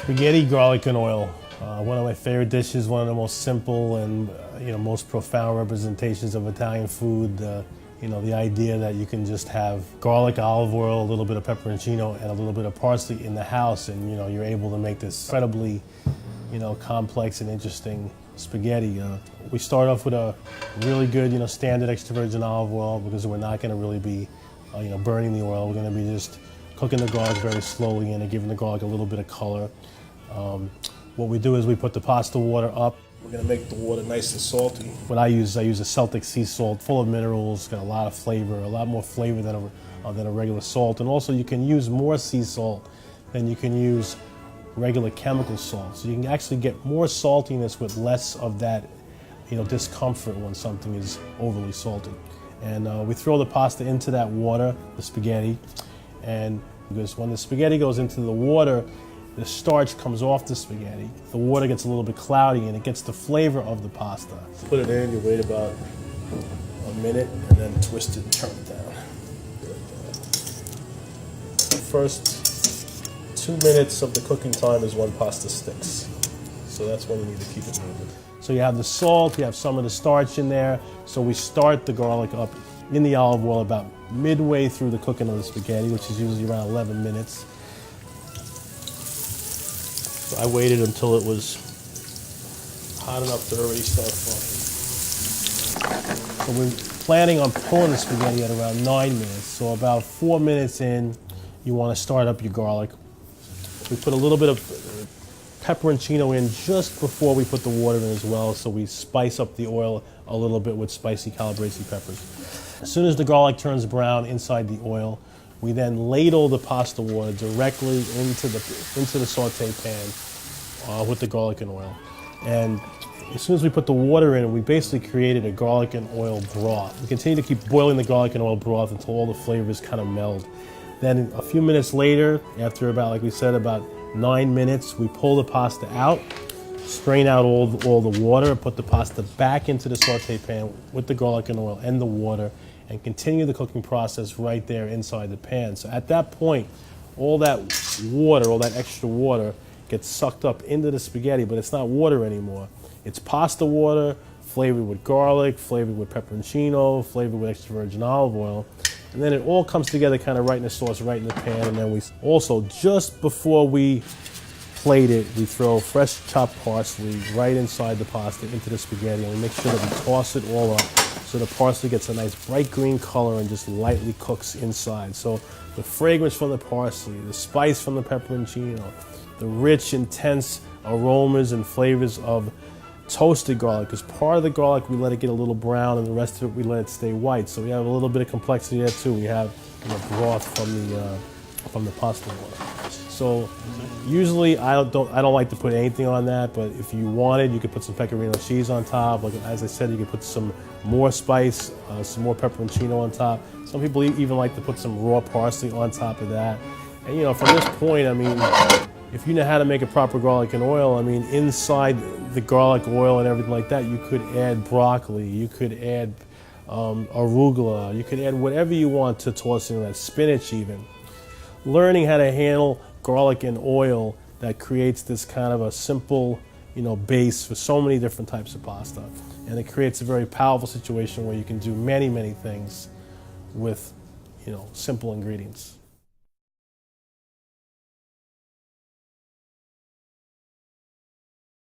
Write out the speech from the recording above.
Spaghetti, garlic, and oil. One of my favorite dishes, one of the most simple and most profound representations of Italian food. The idea that you can just have garlic, olive oil, a little bit of pepperoncino, and a little bit of parsley in the house, and you're able to make this incredibly complex and interesting spaghetti. We start off with a really good standard extra virgin olive oil, because we're not going to really be burning the oil. We're going to be just cooking the garlic very slowly and giving the garlic a little bit of color. What we do is we put the pasta water up. We're going to make the water nice and salty. What I use a Celtic sea salt, full of minerals, got a lot of flavor, a lot more flavor than a regular salt. And also you can use more sea salt than you can use regular chemical salt. So you can actually get more saltiness with less of that discomfort when something is overly salty. And we throw the pasta into that water, the spaghetti, and because when the spaghetti goes into the water, the starch comes off the spaghetti. The water gets a little bit cloudy and it gets the flavor of the pasta. Put it in, you wait about a minute and then twist it and turn it down. First 2 minutes of the cooking time is when pasta sticks. So that's when you need to keep it moving. So you have the salt, you have some of the starch in there. So we start the garlic up in the olive oil about midway through the cooking of the spaghetti, which is usually around 11 minutes. So I waited until it was hot enough to already start frying. So we're planning on pulling the spaghetti at around 9 minutes. So about 4 minutes in, you want to start up your garlic. We put a little bit of pepperoncino in just before we put the water in as well, so we spice up the oil a little bit with spicy calabrese peppers. As soon as the garlic turns brown inside the oil, we then ladle the pasta water directly into the saute pan with the garlic and oil. And as soon as we put the water in, we basically created a garlic and oil broth. We continue to keep boiling the garlic and oil broth until all the flavors kind of meld. Then a few minutes later, after about, like we said, about 9 minutes, we pull the pasta out, strain out all the water, put the pasta back into the saute pan with the garlic and oil and the water, and continue the cooking process right there inside the pan. So at that point, all that water, all that extra water, gets sucked up into the spaghetti, but it's not water anymore. It's pasta water, flavored with garlic, flavored with pepperoncino, flavored with extra virgin olive oil. And then it all comes together kind of right in the sauce, right in the pan. And then we also, just before we plate it, we throw fresh chopped parsley right inside the pasta into the spaghetti, and we make sure that we toss it all up so the parsley gets a nice bright green color and just lightly cooks inside. So the fragrance from the parsley, the spice from the pepperoncino, the rich, intense aromas and flavors of toasted garlic, because part of the garlic we let it get a little brown and the rest of it we let it stay white. So we have a little bit of complexity there too. We have broth from the pasta water. So usually I don't like to put anything on that, but if you wanted, you could put some pecorino cheese on top. Like as I said, you could put some more spice, some more pepperoncino on top. Some people even like to put some raw parsley on top of that. And from this point, I mean, if you know how to make a proper garlic and oil, I mean, inside the garlic oil and everything like that, you could add broccoli, you could add arugula, you could add whatever you want to toss in that, spinach even. Learning how to handle garlic and oil that creates this kind of a simple, base for so many different types of pasta. And it creates a very powerful situation where you can do many, many things with, simple ingredients.